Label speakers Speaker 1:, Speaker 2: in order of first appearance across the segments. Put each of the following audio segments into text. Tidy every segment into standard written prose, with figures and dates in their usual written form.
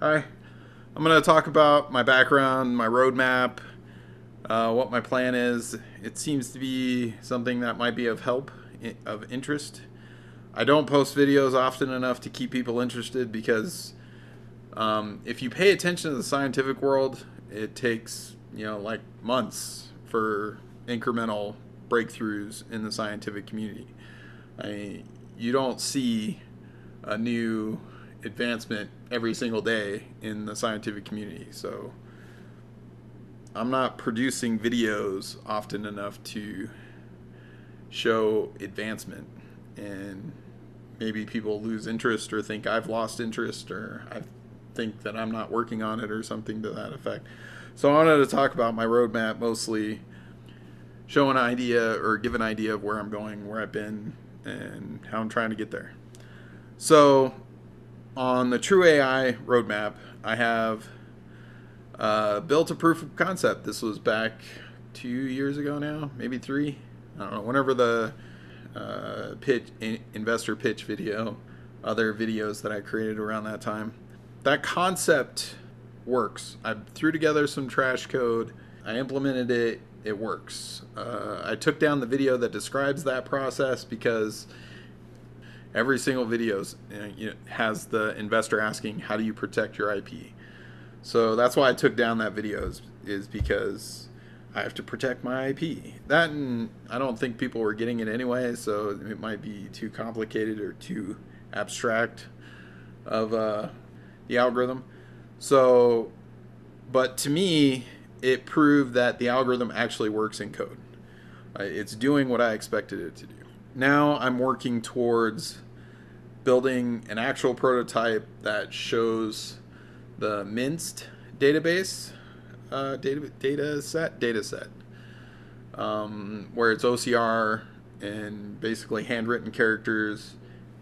Speaker 1: Hi, I'm going to talk about my background, my roadmap, what my plan is. It seems to be something that might be of help, of interest. I don't post videos often enough to keep people interested because if you pay attention to the scientific world, it takes, like months for incremental breakthroughs in the scientific community. You don't see a new advancement every single day in the scientific community. So I'm not producing videos often enough to show advancement. And maybe people lose interest or think I've lost interest or I think that I'm not working on it or something to that effect. So I wanted to talk about my roadmap, mostly show an idea or give an idea of where I'm going, where I've been, and how I'm trying to get there. So on the True AI roadmap, I have built a proof of concept. This was back 2 years ago now, maybe three. I don't know. Whenever the investor pitch video, other videos that I created around that time, that concept works. I threw together some trash code. I implemented it. It works. I took down the video that describes that process because every single video has the investor asking, how do you protect your IP? So that's why I took down that video is because I have to protect my IP. That, and I don't think people were getting it anyway, so it might be too complicated or too abstract of the algorithm. So, but to me, it proved that the algorithm actually works in code. It's doing what I expected it to do. Now I'm working towards building an actual prototype that shows the minced database data set where it's OCR and basically handwritten characters,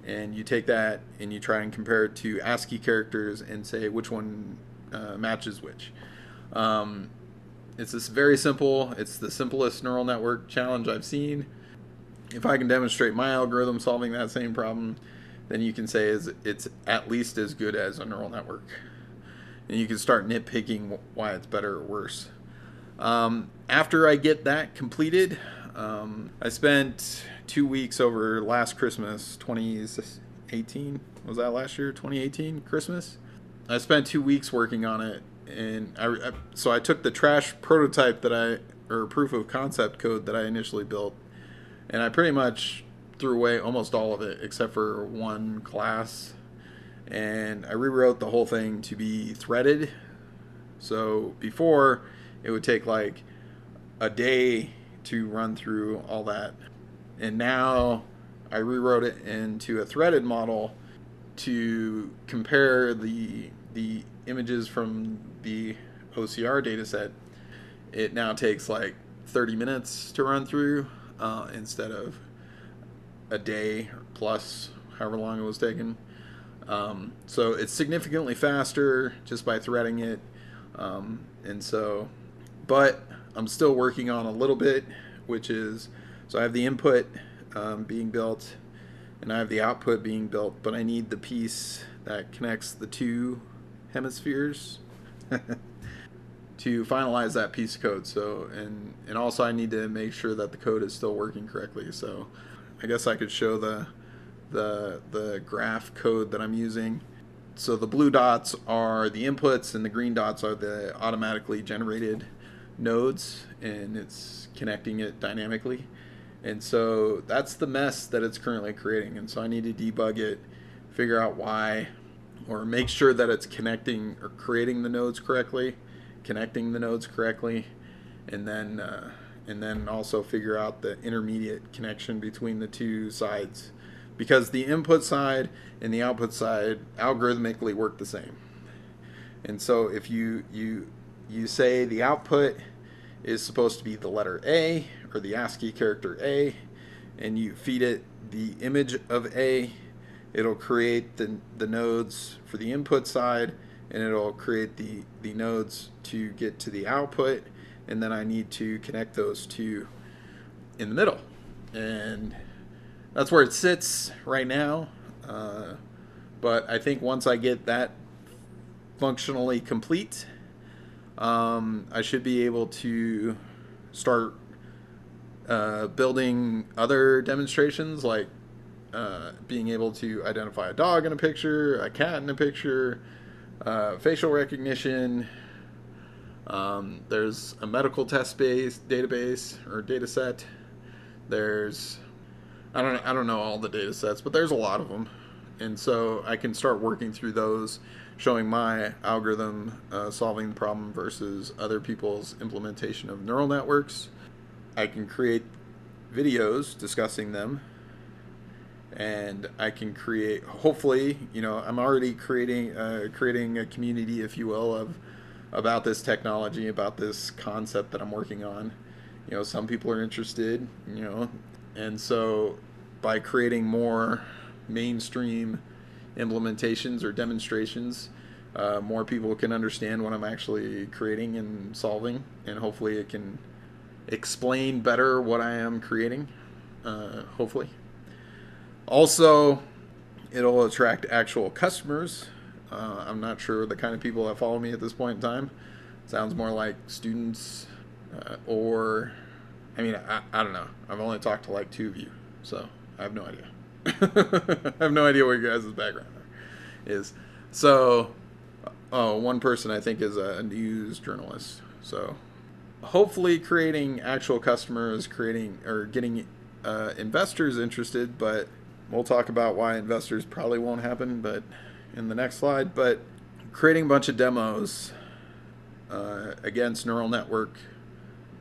Speaker 1: and you take that and you try and compare it to ASCII characters and say which one matches which. It's this very simple. It's the simplest neural network challenge I've seen. If I can demonstrate my algorithm solving that same problem, then you can say it's at least as good as a neural network. And you can start nitpicking why it's better or worse. After I get that completed, I spent 2 weeks over last Christmas, 2018. Was that last year? 2018 Christmas? I spent 2 weeks working on it. And so I took the trash prototype or proof of concept code that I initially built, and I pretty much threw away almost all of it except for one class, and I rewrote the whole thing to be threaded. So before, it would take like a day to run through all that, and now I rewrote it into a threaded model to compare the images from the OCR dataset. It now takes like 30 minutes to run through instead of a day plus, however long it was taking. So it's significantly faster just by threading it. But I'm still working on a little bit, which is, so I have the input being built and I have the output being built, but I need the piece that connects the two hemispheres to finalize that piece of code. So, and also I need to make sure that the code is still working correctly. So I guess I could show the graph code that I'm using. So the blue dots are the inputs and the green dots are the automatically generated nodes, and it's connecting it dynamically. And so that's the mess that it's currently creating. And so I need to debug it, figure out why, or make sure that it's connecting or creating the nodes correctly, connecting the nodes correctly, and then also figure out the intermediate connection between the two sides, because the input side and the output side algorithmically work the same. And so if you say the output is supposed to be the letter A or the ASCII character A, and you feed it the image of A, it'll create the nodes for the input side, and it'll create the nodes to get to the output, and then I need to connect those two in the middle. And that's where it sits right now. But I think once I get that functionally complete, I should be able to start building other demonstrations, like being able to identify a dog in a picture, a cat in a picture, facial recognition. There's a medical test database or data set. There's I don't know all the data sets, but there's a lot of them, and so I can start working through those, showing my algorithm solving the problem versus other people's implementation of neural networks. I can create videos discussing them, and I can create, hopefully, I'm already creating a community, if you will, about this technology, about this concept that I'm working on. Some people are interested, and so by creating more mainstream implementations or demonstrations, more people can understand what I'm actually creating and solving, and hopefully it can explain better what I am creating, hopefully. Also, it'll attract actual customers. I'm not sure the kind of people that follow me at this point in time. Sounds more like students, or, I don't know. I've only talked to like 2 of you, so I have no idea. I have no idea what your guys' background is. So, one person I think is a news journalist. So, hopefully creating actual customers, getting investors interested, but we'll talk about why investors probably won't happen, but in the next slide. But creating a bunch of demos against neural network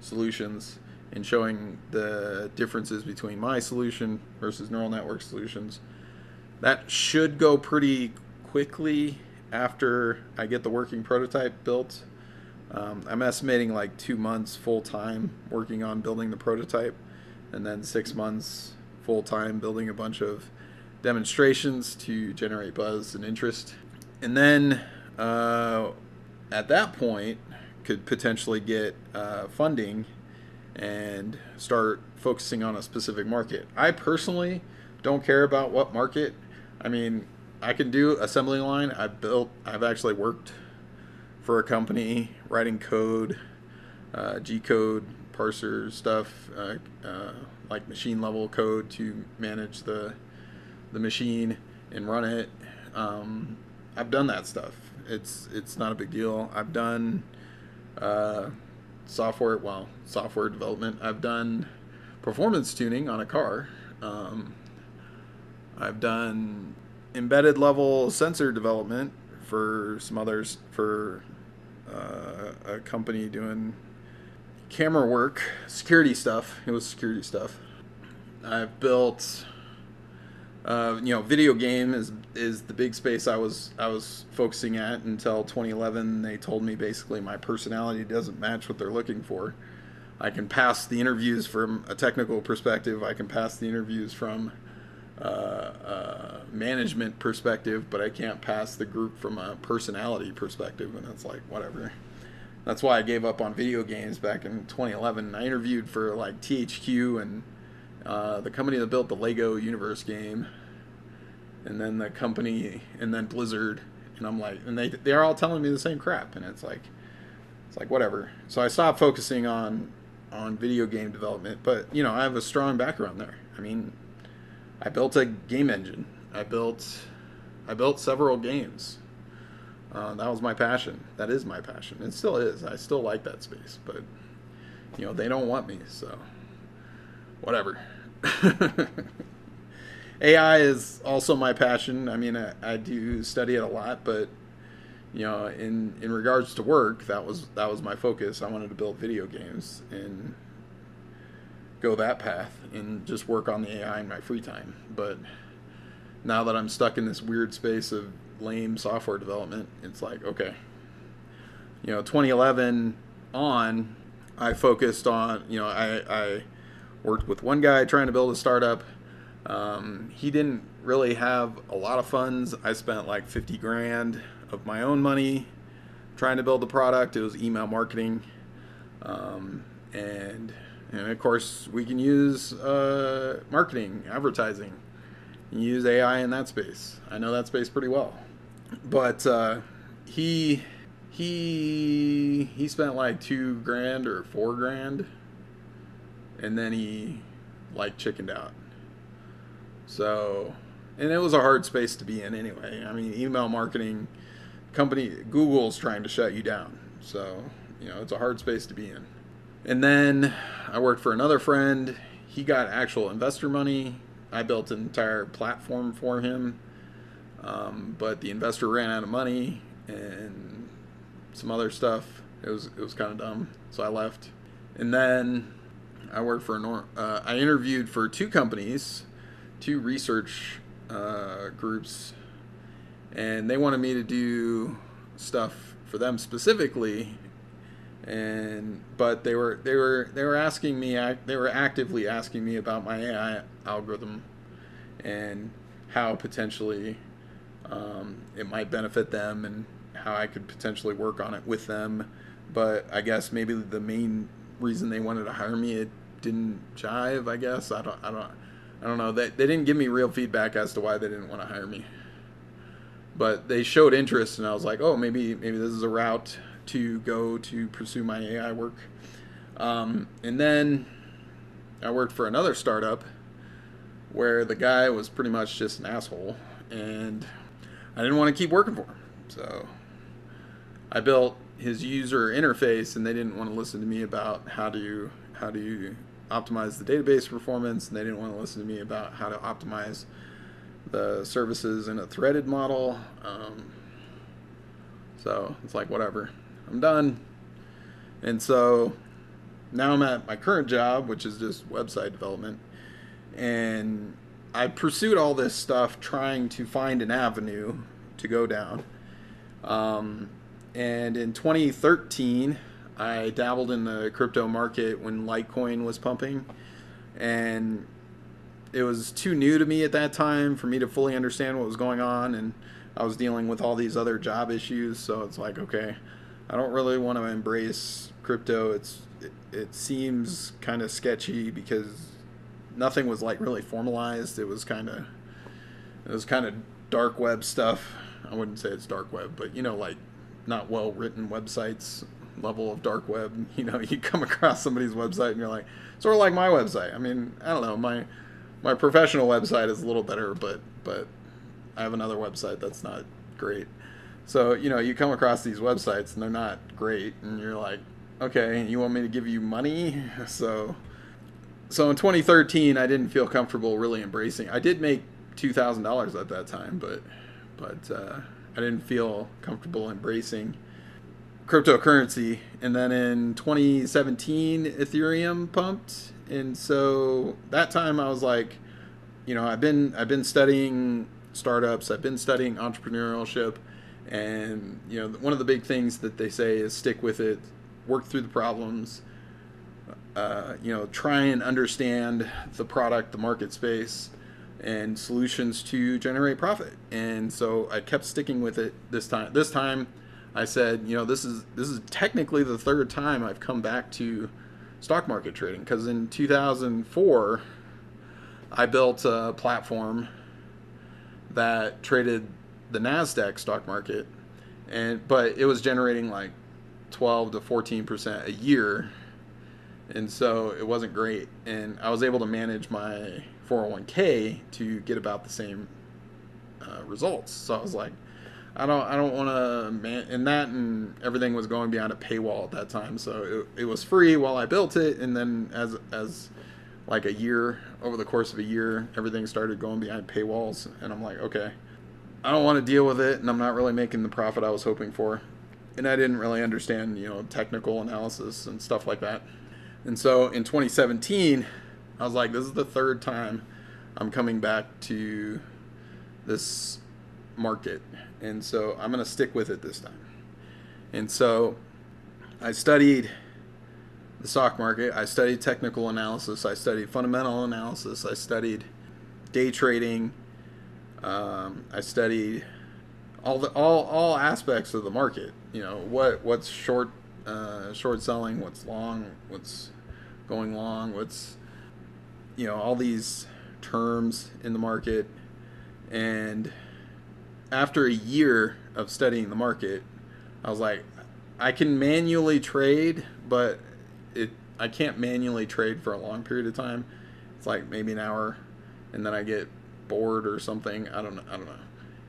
Speaker 1: solutions and showing the differences between my solution versus neural network solutions. That should go pretty quickly after I get the working prototype built. I'm estimating like 2 months full time working on building the prototype, and then 6 months full time building a bunch of demonstrations to generate buzz and interest. And then at that point, could potentially get funding and start focusing on a specific market. I personally don't care about what market. I can do assembly line. I've actually worked for a company writing code, G-code, parser stuff, like machine level code to manage the machine and run it. I've done that stuff. It's not a big deal. I've done software development. I've done performance tuning on a car. I've done embedded level sensor development for some others, for a company doing camera work, security stuff. It was security stuff. I've built, video game is the big space I was focusing at until 2011. They told me basically my personality doesn't match what they're looking for. I can pass the interviews from a technical perspective. I can pass the interviews from management perspective, but I can't pass the group from a personality perspective, and it's like, whatever. That's why I gave up on video games back in 2011. I interviewed for like THQ and the company that built the Lego Universe game, and then Blizzard, and I'm like, and they're all telling me the same crap, and it's like whatever. So I stopped focusing on video game development, but I have a strong background there. I built a game engine. I built several games. That was my passion. That is my passion. It still is. I still like that space, but they don't want me, so whatever. AI is also my passion. I do study it a lot, but in regards to work, that was my focus. I wanted to build video games and go that path and just work on the AI in my free time. But now that I'm stuck in this weird space of lame software development, it's like, okay, 2011 on, I focused on, I worked with one guy trying to build a startup. He didn't really have a lot of funds. I spent like 50 grand of my own money trying to build the product. It was email marketing. And of course we can use marketing, advertising, and use AI in that space. I know that space pretty well. But he he spent like $2,000 or $4,000, and then he like chickened out. So, and it was a hard space to be in anyway. I mean, email marketing company Google's trying to shut you down. So, it's a hard space to be in. And then I worked for another friend. He got actual investor money. I built an entire platform for him. But the investor ran out of money and some other stuff. It was kind of dumb. So I left. And then I worked for I interviewed for two companies, two research groups, and they wanted me to do stuff for them specifically. But they were asking me, they were actively asking me about my AI algorithm and how potentially it might benefit them and how I could potentially work on it with them. But I guess maybe the main reason they wanted to hire me, it didn't jive. I guess I don't know. They didn't give me real feedback as to why they didn't want to hire me. But they showed interest, and I was like, oh, maybe this is a route to go to pursue my AI work. And then I worked for another startup where the guy was pretty much just an asshole, and I didn't want to keep working for him. So I built his user interface, and they didn't want to listen to me about how to optimize the database performance, and they didn't want to listen to me about how to optimize the services in a threaded model. So it's like, whatever, I'm done. And so now I'm at my current job, which is just website development. And I pursued all this stuff trying to find an avenue to go down. And in 2013, I dabbled in the crypto market when Litecoin was pumping. And it was too new to me at that time for me to fully understand what was going on. And I was dealing with all these other job issues. So it's like, okay, I don't really want to embrace crypto. It seems kind of sketchy because nothing was like really formalized. It was kind of dark web stuff. I wouldn't say it's dark web, but like not well written websites level of dark web. You come across somebody's website and you're like, sort of like my website. I mean, I don't know, my professional website is a little better, but I have another website that's not great. So, you come across these websites and they're not great, and you're like, okay, you want me to give you money? So in 2013, I didn't feel comfortable really embracing. I did make $2,000 at that time, but I didn't feel comfortable embracing cryptocurrency. And then in 2017, Ethereum pumped, and so that time I was like, I've been studying startups, I've been studying entrepreneurship, and one of the big things that they say is stick with it, work through the problems, try and understand the product, the market space, and solutions to generate profit. And so I kept sticking with it this time. This time I said, this is technically the third time I've come back to stock market trading, because in 2004 I built a platform that traded the NASDAQ stock market, but it was generating like 12 to 14% a year, and so it wasn't great. And I was able to manage my 401k to get about the same results. So I was like, I don't want to and everything was going behind a paywall at that time. So it was free while I built it, and then as like over the course of a year, everything started going behind paywalls, and I'm like, okay, I don't want to deal with it, and I'm not really making the profit I was hoping for. And I didn't really understand, technical analysis and stuff like that. And so in 2017, I was like, this is the third time I'm coming back to this market, and so I'm going to stick with it this time. And so I studied the stock market, I studied technical analysis, I studied fundamental analysis, I studied day trading, I studied all aspects of the market. What's short selling, what's long, what's going long, what's all these terms in the market. And after a year of studying the market, I was like, I can manually trade, but I can't manually trade for a long period of time. It's like maybe an hour, and then I get bored or something. I don't know.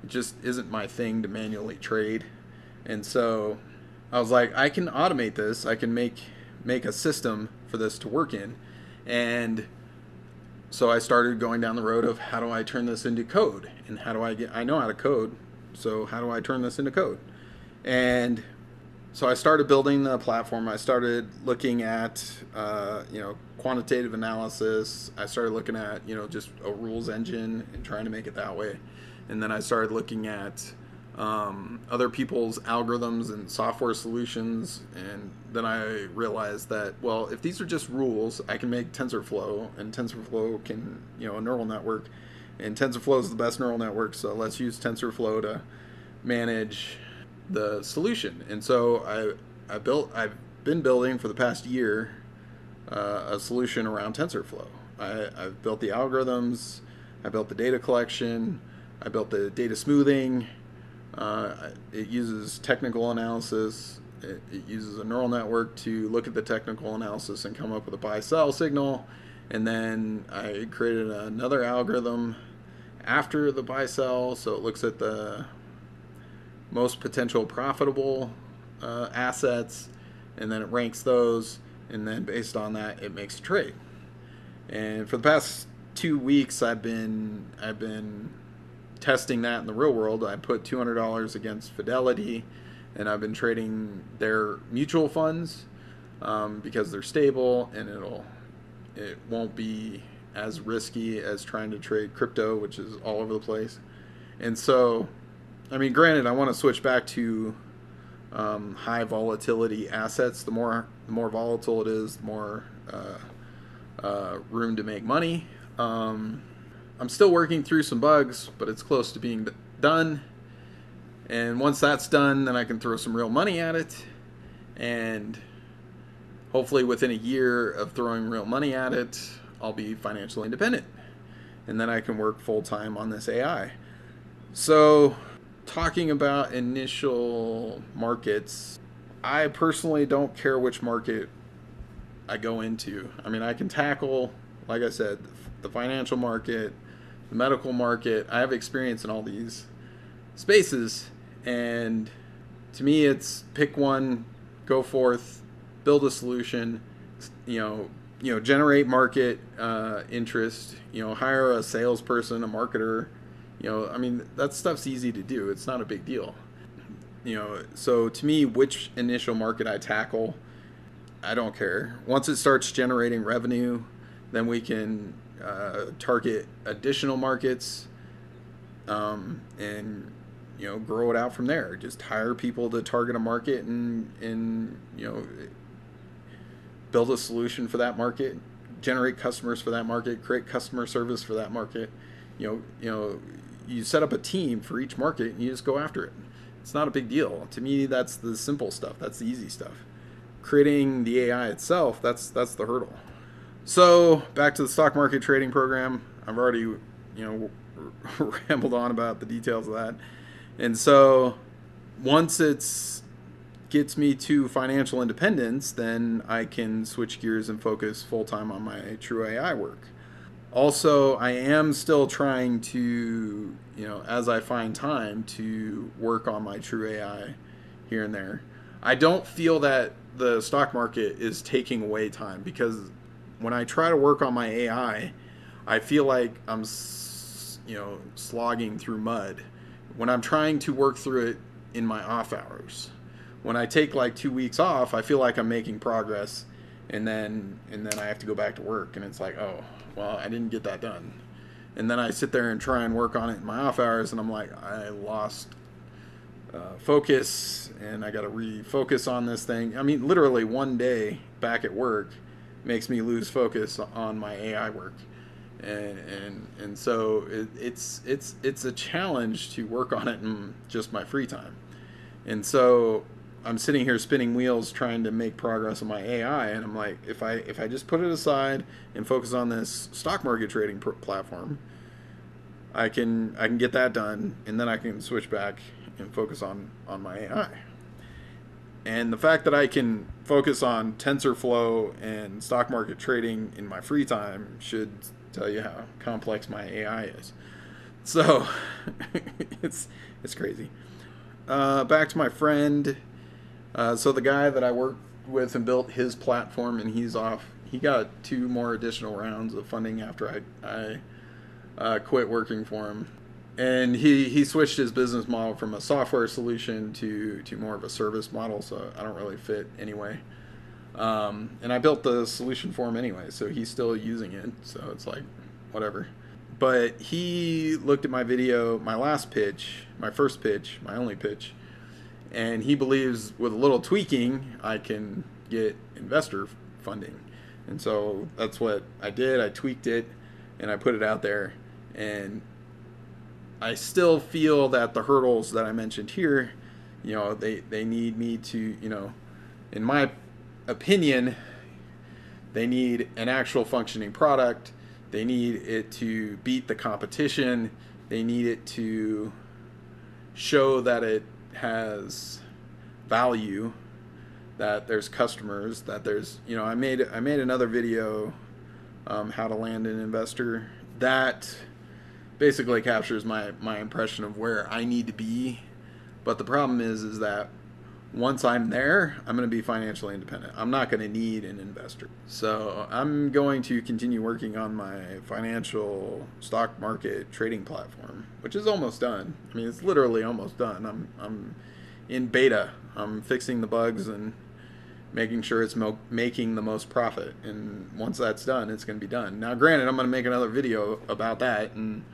Speaker 1: It just isn't my thing to manually trade. And so I was like, I can automate this. I can make a system for this to work in. And so I started going down the road of how do I turn this into code, and how do I know how to code, so how do I turn this into code? And so I started building the platform. I started looking at quantitative analysis. I started looking at just a rules engine and trying to make it that way. And then I started looking at other people's algorithms and software solutions. And then I realized that, well, if these are just rules, I can make TensorFlow, and TensorFlow can, a neural network, and TensorFlow is the best neural network. So let's use TensorFlow to manage the solution. And so I've been building for the past year a solution around TensorFlow. I've built the algorithms, I built the data collection, I built the data smoothing. It uses technical analysis. It uses a neural network to look at the technical analysis and come up with a buy-sell signal. And then I created another algorithm after the buy-sell, so it looks at the most potential profitable assets, and then it ranks those, and then based on that, it makes a trade. And for the past 2 weeks, I've been testing that in the real world. I put $200 against Fidelity, and I've been trading their mutual funds because they're stable, and it won't be as risky as trying to trade crypto, which is all over the place. And so, I mean, granted, I want to switch back to high volatility assets. The more volatile it is, the more room to make money. I'm still working through some bugs, but it's close to being done. And once that's done, then I can throw some real money at it. And hopefully within a year of throwing real money at it, I'll be financially independent. And then I can work full time on this AI. So, talking about initial markets, I personally don't care which market I go into. I mean, I can tackle, like I said, the financial market, the medical market. I have experience in all these spaces, and to me, it's pick one, go forth, build a solution, generate market interest, hire a salesperson, a marketer. I mean, that stuff's easy to do. It's not a big deal. So to me, which initial market I tackle, I don't care. Once it starts generating revenue, then we can target additional markets and grow it out from there. Just hire people to target a market and build a solution for that market, generate customers for that market, create customer service for that market. You set up a team for each market and you just go after it. It's not a big deal. To me, that's the simple stuff. That's the easy stuff. Creating the AI itself, that's the hurdle. So back to the stock market trading program. I've already, rambled on about the details of that. And so once it's gets me to financial independence, then I can switch gears and focus full time on my true AI work. Also, I am still trying to, as I find time, to work on my true AI here and there. I don't feel that the stock market is taking away time, because when I try to work on my AI, I feel like I'm, slogging through mud. When I'm trying to work through it in my off hours, when I take like 2 weeks off, I feel like I'm making progress, and then I have to go back to work, and it's like, oh, well, I didn't get that done. And then I sit there and try and work on it in my off hours, and I'm like, I lost focus, and I got to refocus on this thing. I mean, literally one day back at work makes me lose focus on my AI work, and so it's a challenge to work on it in just my free time. And so I'm sitting here spinning wheels trying to make progress on my AI, and I'm like, if I just put it aside and focus on this stock market trading platform, I can get that done, and then I can switch back and focus on my AI. And the fact that I can focus on TensorFlow and stock market trading in my free time should tell you how complex my AI is. So it's crazy. Back to my friend. So the guy that I worked with and built his platform, and he's off. He got 2 more additional rounds of funding after I quit working for him. And he switched his business model from a software solution to more of a service model, so I don't really fit anyway. And I built the solution for him anyway, so he's still using it, so it's like, whatever. But he looked at my video, my last pitch, my first pitch, my only pitch, and he believes with a little tweaking, I can get investor funding. And so that's what I did. I tweaked it, and I put it out there, and I still feel that the hurdles that I mentioned here, they need me to, in my opinion, they need an actual functioning product. They need it to beat the competition. They need it to show that it has value, that there's customers, that there's, I made another video, how to land an investor, that basically captures my impression of where I need to be. But the problem is that once I'm there, I'm going to be financially independent. I'm not going to need an investor. So I'm going to continue working on my financial stock market trading platform, which is almost done. I mean, it's literally almost done. I'm in beta. I'm fixing the bugs and making sure it's making the most profit. And once that's done, it's going to be done. Now, granted, I'm going to make another video about that and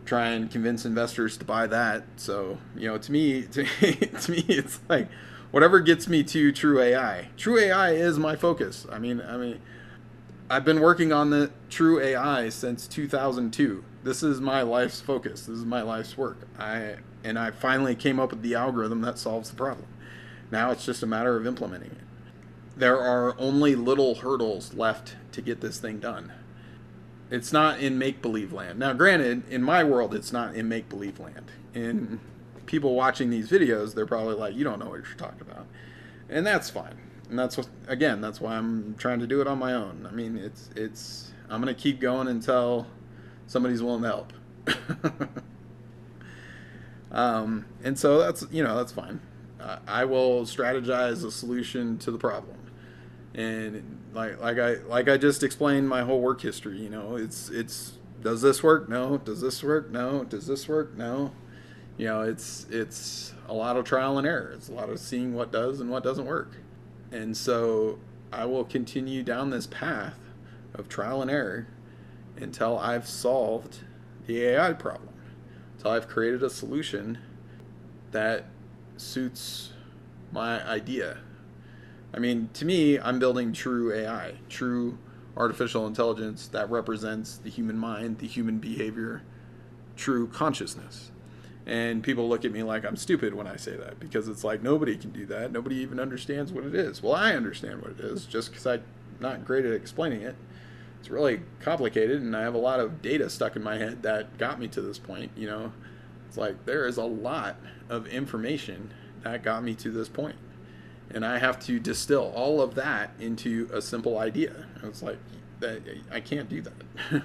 Speaker 1: try and convince investors to buy that. So, to me, it's like whatever gets me to true AI. True AI is my focus. I mean, I've been working on the true AI since 2002. This is my life's focus. This is my life's work. I finally came up with the algorithm that solves the problem. Now it's just a matter of implementing it. There are only little hurdles left to get this thing done. It's not in make-believe land. Now, granted, in my world, it's not in make-believe land. In people watching these videos, they're probably like, you don't know what you're talking about. And that's fine. And that's why I'm trying to do it on my own. I mean, I'm going to keep going until somebody's willing to help. And so that's fine. I will strategize a solution to the problem. And like I just explained my whole work history, it's does this work? No. Does this work? No. Does this work? No. It's a lot of trial and error. It's a lot of seeing what does and what doesn't work. And so I will continue down this path of trial and error until I've solved the AI problem, until I've created a solution that suits my idea. I mean, to me, I'm building true AI, true artificial intelligence that represents the human mind, the human behavior, true consciousness. And people look at me like I'm stupid when I say that, because it's like nobody can do that. Nobody even understands what it is. Well, I understand what it is, just because I'm not great at explaining it. It's really complicated, and I have a lot of data stuck in my head that got me to this point. It's like there is a lot of information that got me to this point. And I have to distill all of that into a simple idea. It's like, I can't do that.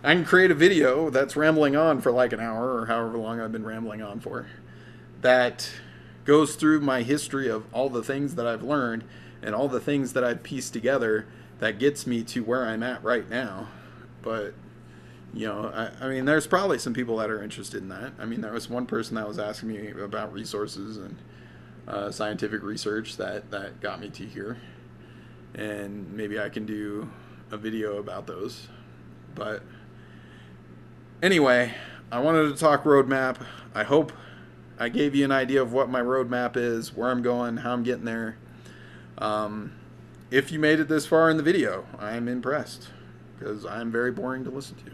Speaker 1: I can create a video that's rambling on for like an hour or however long I've been rambling on for, that goes through my history of all the things that I've learned and all the things that I've pieced together that gets me to where I'm at right now. But, I mean, there's probably some people that are interested in that. I mean, there was one person that was asking me about resources and scientific research that got me to here, and maybe I can do a video about those. But anyway, I wanted to talk roadmap. I hope I gave you an idea of what my roadmap is, where I'm going, how I'm getting there. If you made it this far in the video, I'm impressed, because I'm very boring to listen to.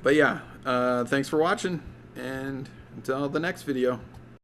Speaker 1: But yeah, thanks for watching. And until the next video.